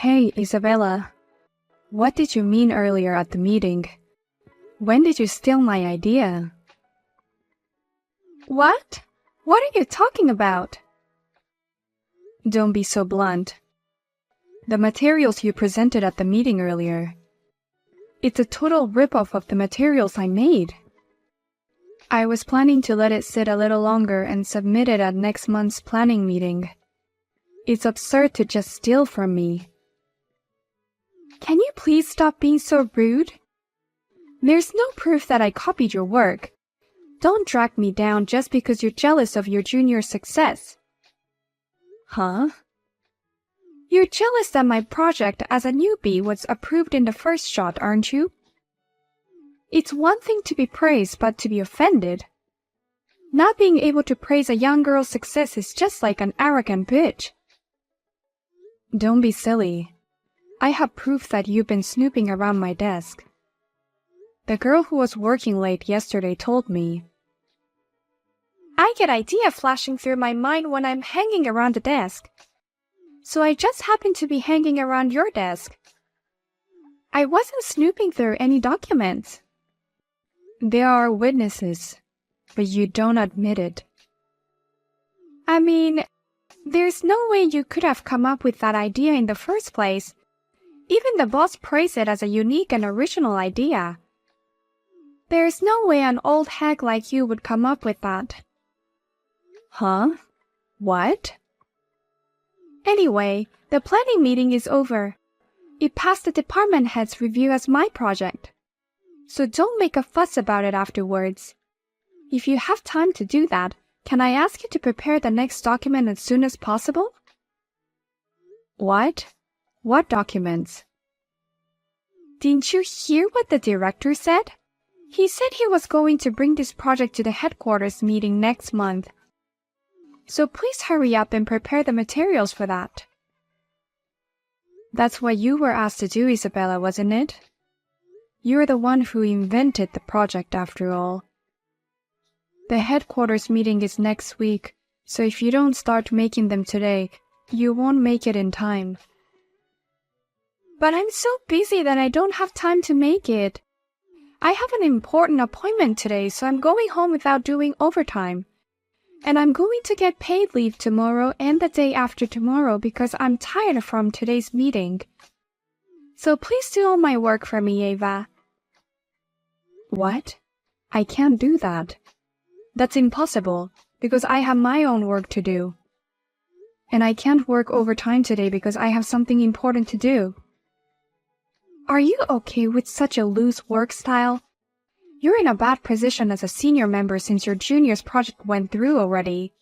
Hey, Isabella. What did you mean earlier at the meeting? When did you steal my idea? What? What are you talking about? Don't be so blunt. The materials you presented at the meeting earlier. It's a total rip-off of the materials I made. I was planning to let it sit a little longer and submit it at next month's planning meeting. It's absurd to just steal from me. Can you please stop being so rude? There's no proof that I copied your work. Don't drag me down just because you're jealous of your junior's success. Huh? You're jealous that my project as a newbie was approved in the first shot, aren't you? It's one thing to be praised, but to be offended. Not being able to praise a young girl's success is just like an arrogant bitch. Don't be silly. I have proof that you've been snooping around my desk. The girl who was working late yesterday told me. I get ideas flashing through my mind when I'm hanging around the desk. So I just happened to be hanging around your desk. I wasn't snooping through any documents. There are witnesses, but you don't admit it. I mean, there's no way you could have come up with that idea in the first place. Even the boss praised it as a unique and original idea. There's no way an old hag like you would come up with that. Huh? What? Anyway, the planning meeting is over. It passed the department head's review as my project. So don't make a fuss about it afterwards. If you have time to do that, can I ask you to prepare the next document as soon as possible? What? What documents? Didn't you hear what the director said? He said he was going to bring this project to the headquarters meeting next month. So please hurry up and prepare the materials for that. That's what you were asked to do, Isabella, wasn't it? You're the one who invented the project after all. The headquarters meeting is next week, so if you don't start making them today, you won't make it in time. But I'm so busy that I don't have time to make it. I have an important appointment today, so I'm going home without doing overtime. And I'm going to get paid leave tomorrow and the day after tomorrow because I'm tired from today's meeting. So please do all my work for me, Ava. What? I can't do that. That's impossible because I have my own work to do. And I can't work overtime today because I have something important to do. Are you okay with such a loose work style? You're in a bad position as a senior member since your junior's project went through already.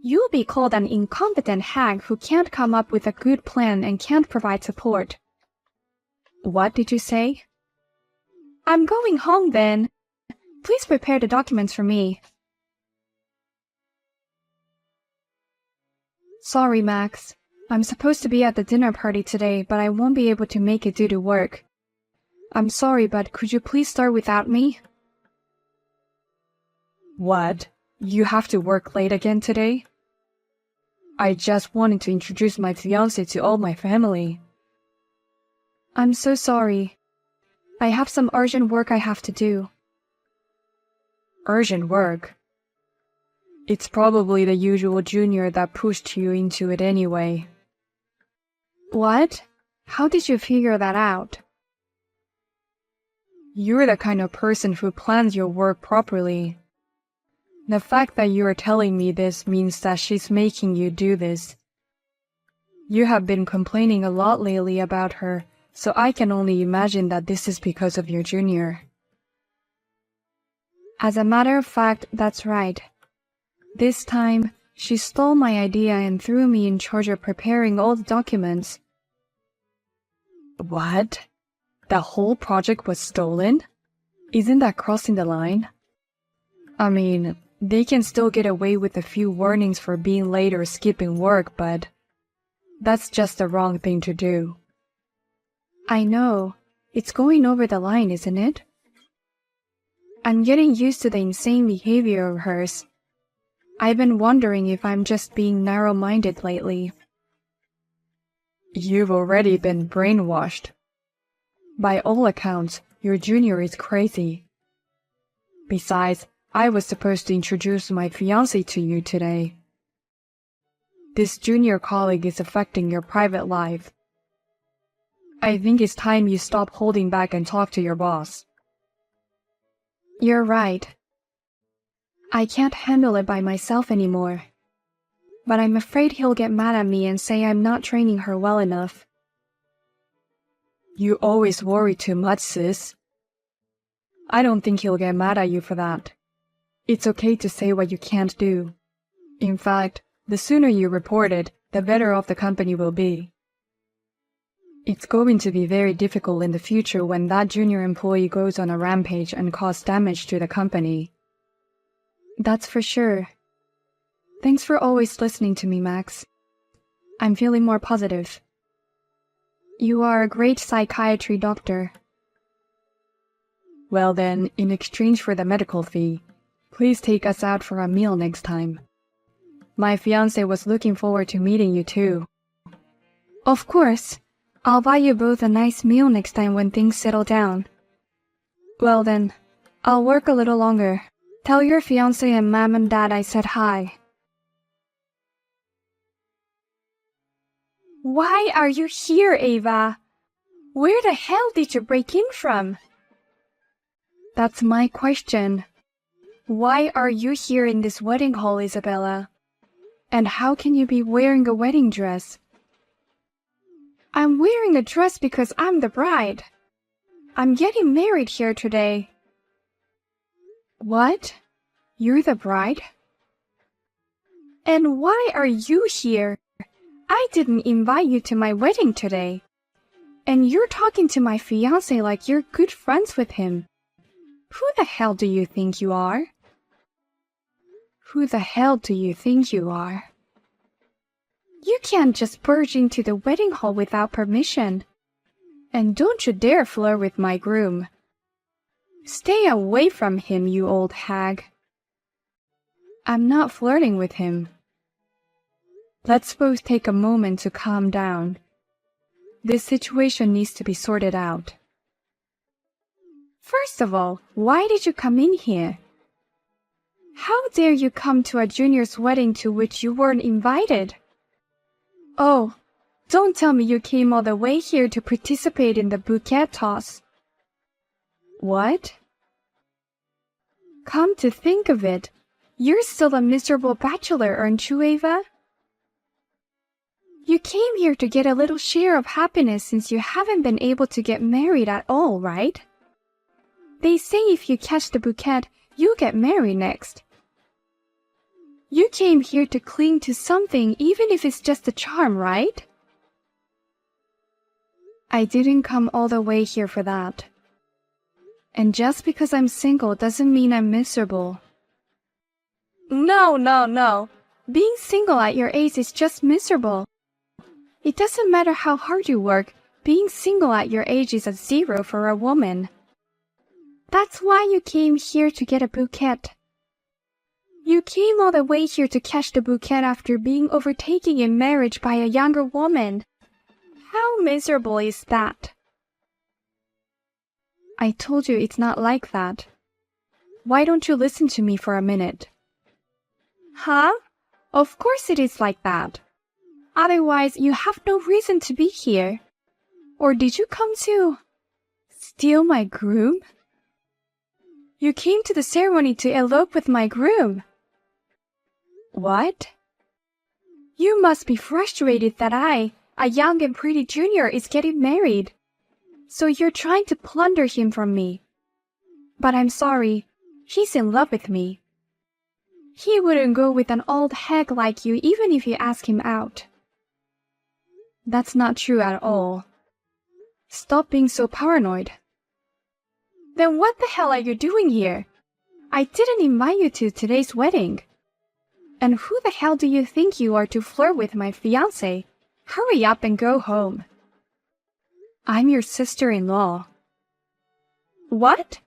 You'll be called an incompetent hag who can't come up with a good plan and can't provide support. What did you say? I'm going home then. Please prepare the documents for me. Sorry, Max. I'm supposed to be at the dinner party today, but I won't be able to make it due to work. I'm sorry, but could you please start without me? What? You have to work late again today? I just wanted to introduce my fiancé to all my family. I'm so sorry. I have some urgent work I have to do. Urgent work? It's probably the usual junior that pushed you into it anyway. What? How did you figure that out? You're the kind of person who plans your work properly. The fact that you are telling me this means that she's making you do this. You have been complaining a lot lately about her, so I can only imagine that this is because of your junior. As a matter of fact, that's right. This time, she stole my idea and threw me in charge of preparing all the documents. What? The whole project was stolen? Isn't that crossing the line? I mean, they can still get away with a few warnings for being late or skipping work, but that's just the wrong thing to do. I know. It's going over the line, isn't it? I'm getting used to the insane behavior of hers. I've been wondering if I'm just being narrow-minded lately. You've already been brainwashed. By all accounts, your junior is crazy. Besides, I was supposed to introduce my fiancé to you today. This junior colleague is affecting your private life. I think it's time you stop holding back and talk to your boss. You're right. I can't handle it by myself anymore. But I'm afraid he'll get mad at me and say I'm not training her well enough. You always worry too much, sis. I don't think he'll get mad at you for that. It's okay to say what you can't do. In fact, the sooner you report it, the better off the company will be. It's going to be very difficult in the future when that junior employee goes on a rampage and causes damage to the company. That's for sure. Thanks for always listening to me, Max. I'm feeling more positive. You are a great psychiatry doctor. Well then, in exchange for the medical fee, please take us out for a meal next time. My fiancé was looking forward to meeting you too. Of course. I'll buy you both a nice meal next time when things settle down. Well then, I'll work a little longer. Tell your fiancé and Mom and Dad I said hi. Why are you here, Ava? Where the hell did you break in from? That's my question. Why are you here in this wedding hall, Isabella? And how can you be wearing a wedding dress? I'm wearing a dress because I'm the bride. I'm getting married here today. What? You're the bride? And why are you here? I didn't invite you to my wedding today. And you're talking to my fiancé like you're good friends with him. Who the hell do you think you are? Who the hell do you think you are? You can't just barge into the wedding hall without permission. And don't you dare flirt with my groom. Stay away from him, you old hag. I'm not flirting with him. Let's both take a moment to calm down. This situation needs to be sorted out. First of all, why did you come in here? How dare you come to a junior's wedding to which you weren't invited? Oh, don't tell me you came all the way here to participate in the bouquet toss. What? Come to think of it, you're still a miserable bachelor, aren't you, Ava? You came here to get a little share of happiness since you haven't been able to get married at all, right? They say if you catch the bouquet, you get married next. You came here to cling to something even if it's just a charm, right? I didn't come all the way here for that. And just because I'm single doesn't mean I'm miserable. No. Being single at your age is just miserable. It doesn't matter how hard you work, being single at your age is a 0 for a woman. That's why you came here to get a bouquet. You came all the way here to catch the bouquet after being overtaken in marriage by a younger woman. How miserable is that? I told you it's not like that. Why don't you listen to me for a minute? Huh? Of course it is like that. Otherwise, you have no reason to be here. Or did you come to steal my groom? You came to the ceremony to elope with my groom. What? You must be frustrated that I, a young and pretty junior, is getting married. So you're trying to plunder him from me. But I'm sorry, he's in love with me. He wouldn't go with an old hag like you even if you ask him out. That's not true at all. Stop being so paranoid. Then what the hell are you doing here? I didn't invite you to today's wedding. And who the hell do you think you are to flirt with my fiancé? Hurry up and go home. I'm your sister-in-law. What?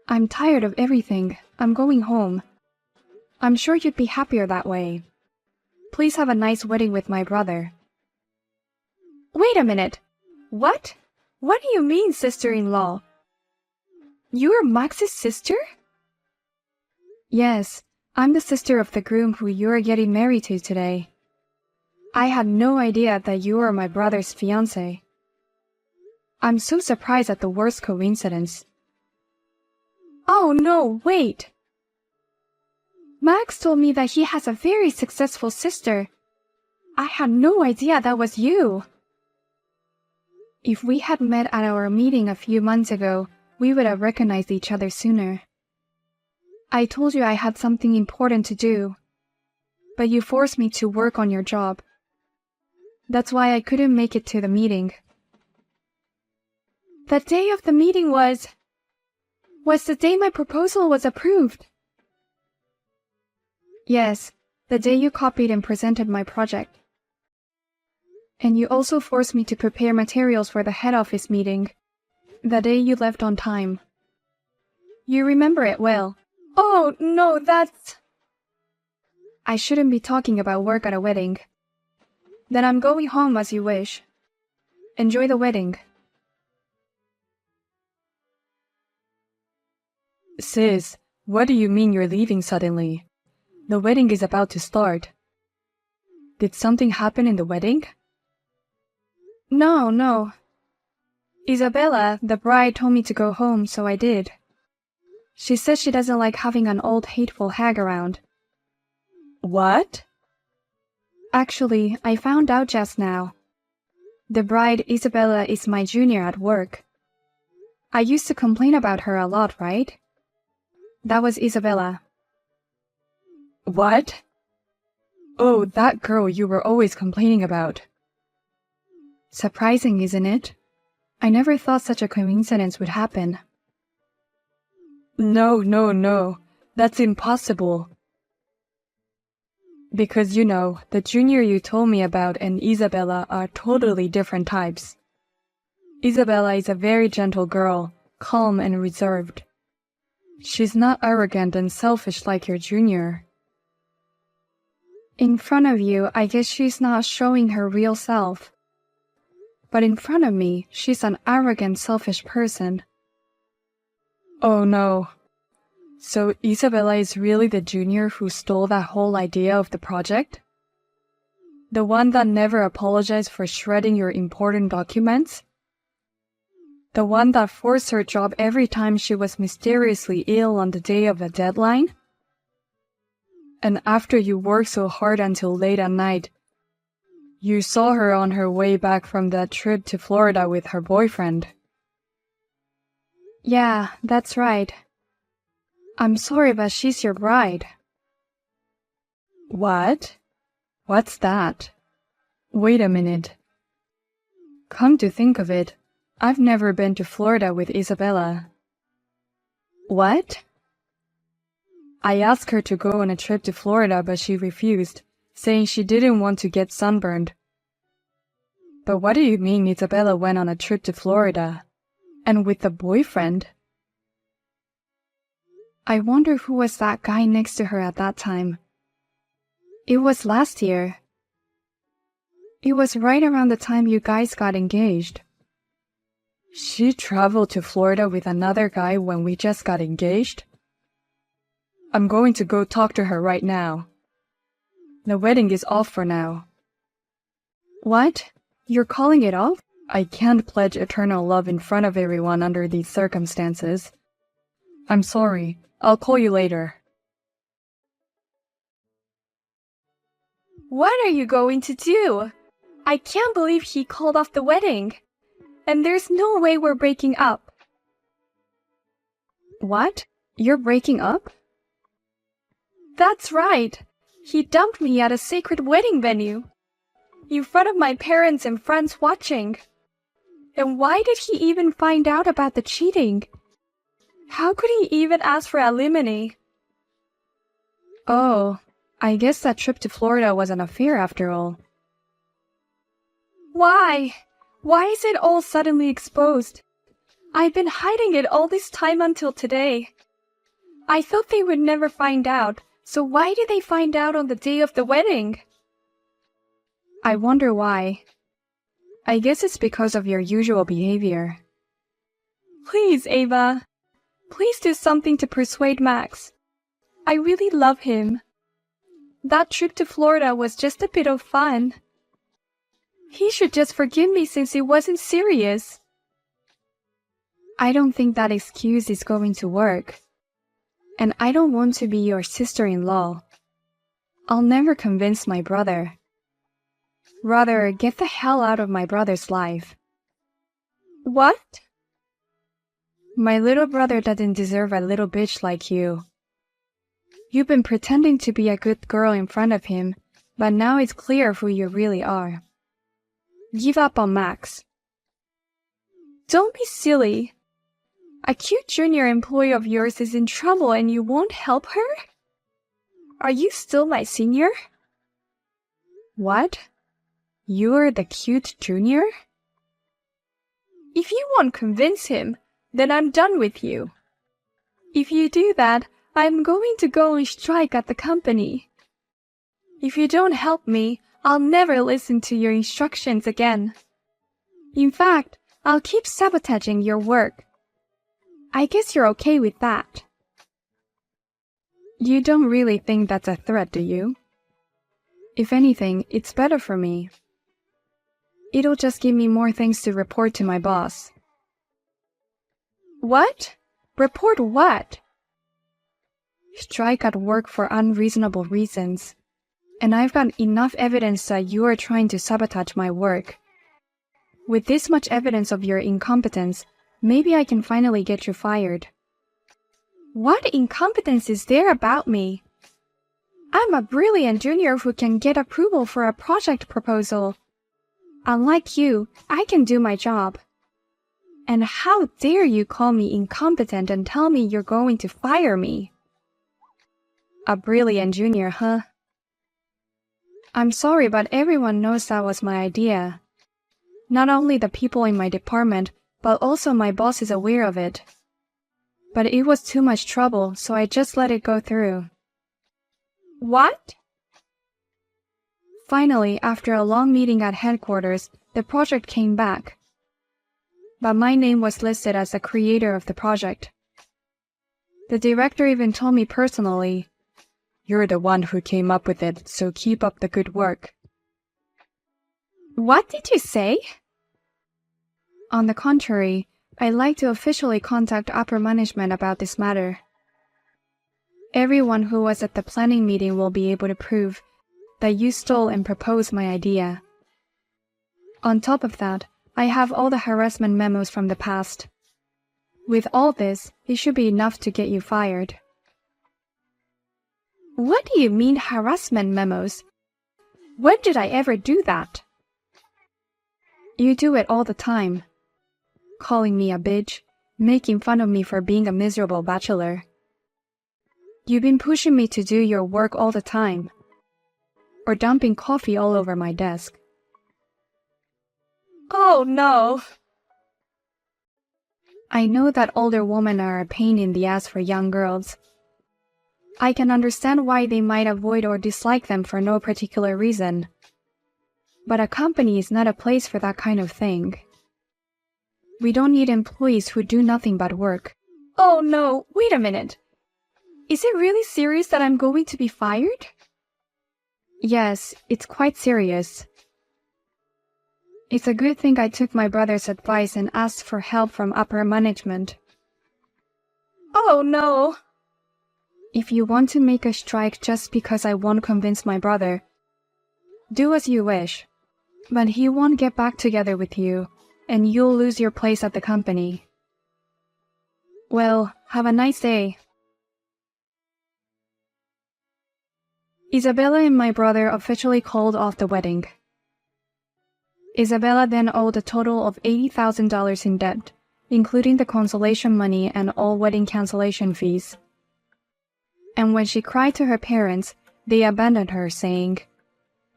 I'm tired of everything. I'm going home. I'm sure you'd be happier that way. Please have a nice wedding with my brother. Wait a minute. What? What do you mean, sister-in-law? You're Max's sister? Yes, I'm the sister of the groom who you're getting married to today. I had no idea that you were my brother's fiancé. I'm so surprised at the worst coincidence. Oh no, wait! Max told me that he has a very successful sister. I had no idea that was you. If we had met at our meeting a few months ago, we would have recognized each other sooner. I told you I had something important to do, but you forced me to work on your job. That's why I couldn't make it to the meeting. The day of the meeting was the day my proposal was approved. Yes, the day you copied and presented my project. And you also forced me to prepare materials for the head office meeting, the day you left on time. You remember it well. Oh, no, that's... I shouldn't be talking about work at a wedding. Then I'm going home as you wish. Enjoy the wedding. Sis, what do you mean you're leaving suddenly? The wedding is about to start. Did something happen in the wedding? No. Isabella, the bride, told me to go home, so I did. She says she doesn't like having an old hateful hag around. What? Actually, I found out just now. The bride, Isabella, is my junior at work. I used to complain about her a lot, right? That was Isabella. What? Oh, that girl you were always complaining about. Surprising, isn't it? I never thought such a coincidence would happen. No. That's impossible. Because the junior you told me about and Isabella are totally different types. Isabella is a very gentle girl, calm and reserved. She's not arrogant and selfish like your junior. In front of you, I guess she's not showing her real self. But in front of me, she's an arrogant, selfish person. Oh no. So Isabella is really the junior who stole that whole idea of the project? The one that never apologized for shredding your important documents? The one that forced her job every time she was mysteriously ill on the day of a deadline? And after you worked so hard until late at night, you saw her on her way back from that trip to Florida with her boyfriend. Yeah, that's right. I'm sorry, but she's your bride. What? What's that? Wait a minute. Come to think of it, I've never been to Florida with Isabella. What? I asked her to go on a trip to Florida, but she refused, saying she didn't want to get sunburned. But what do you mean Isabella went on a trip to Florida? And with a boyfriend? I wonder who was that guy next to her at that time. It was last year. It was right around the time you guys got engaged. She traveled to Florida with another guy when we just got engaged? I'm going to go talk to her right now. The wedding is off for now. What? You're calling it off? I can't pledge eternal love in front of everyone under these circumstances. I'm sorry. I'll call you later. What are you going to do? I can't believe he called off the wedding. And there's no way we're breaking up. What? You're breaking up? That's right. He dumped me at a sacred wedding venue, in front of my parents and friends watching. And why did he even find out about the cheating? How could he even ask for alimony? Oh, I guess that trip to Florida was an affair after all. Why? Why is it all suddenly exposed? I've been hiding it all this time until today. I thought they would never find out, so why did they find out on the day of the wedding? I wonder why. I guess it's because of your usual behavior. Please, Ava. Please do something to persuade Max. I really love him. That trip to Florida was just a bit of fun. He should just forgive me since it wasn't serious. I don't think that excuse is going to work. And I don't want to be your sister-in-law. I'll never convince my brother. Rather, get the hell out of my brother's life. What? My little brother doesn't deserve a little bitch like you. You've been pretending to be a good girl in front of him, but now it's clear who you really are. Give up on Max. Don't be silly. A cute junior employee of yours is in trouble and you won't help her? Are you still my senior? What? You're the cute junior? If you won't convince him, then I'm done with you. If you do that, I'm going to go on strike at the company. If you don't help me, I'll never listen to your instructions again. In fact, I'll keep sabotaging your work. I guess you're okay with that. You don't really think that's a threat, do you? If anything, it's better for me. It'll just give me more things to report to my boss. What? Report what? Strike at work for unreasonable reasons. And I've got enough evidence that you are trying to sabotage my work. With this much evidence of your incompetence, maybe I can finally get you fired. What incompetence is there about me? I'm a brilliant junior who can get approval for a project proposal. Unlike you, I can do my job. And how dare you call me incompetent and tell me you're going to fire me? A brilliant junior, huh? I'm sorry, but everyone knows that was my idea. Not only the people in my department, but also my boss is aware of it. But it was too much trouble, so I just let it go through. What? Finally, after a long meeting at headquarters, the project came back. But my name was listed as the creator of the project. The director even told me personally, "You're the one who came up with it, so keep up the good work." What did you say? On the contrary, I'd like to officially contact upper management about this matter. Everyone who was at the planning meeting will be able to prove that you stole and proposed my idea. On top of that, I have all the harassment memos from the past. With all this, it should be enough to get you fired. What do you mean harassment memos? When did I ever do that? You do it all the time. Calling me a bitch, making fun of me for being a miserable bachelor. You've been pushing me to do your work all the time. Or dumping coffee all over my desk. Oh no! I know that older women are a pain in the ass for young girls. I can understand why they might avoid or dislike them for no particular reason. But a company is not a place for that kind of thing. We don't need employees who do nothing but work. Oh no, wait a minute. Is it really serious that I'm going to be fired? Yes, it's quite serious. It's a good thing I took my brother's advice and asked for help from upper management. Oh no! If you want to make a strike just because I won't convince my brother, do as you wish. But he won't get back together with you, and you'll lose your place at the company. Well, have a nice day. Isabella and my brother officially called off the wedding. Isabella then owed a total of $80,000 in debt, including the consolation money and all wedding cancellation fees. And when she cried to her parents, they abandoned her, saying,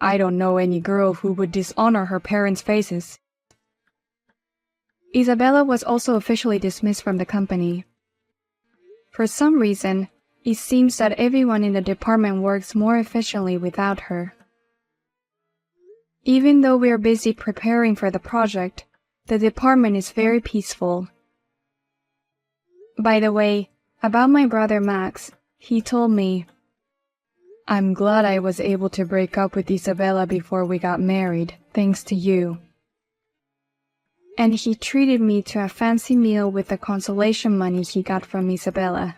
"I don't know any girl who would dishonor her parents' faces." Isabella was also officially dismissed from the company. For some reason, it seems that everyone in the department works more efficiently without her. Even though we're busy preparing for the project, the department is very peaceful. By the way, about my brother Max, he told me, I'm glad I was able to break up with Isabella before we got married, thanks to you. And he treated me to a fancy meal with the consolation money he got from Isabella.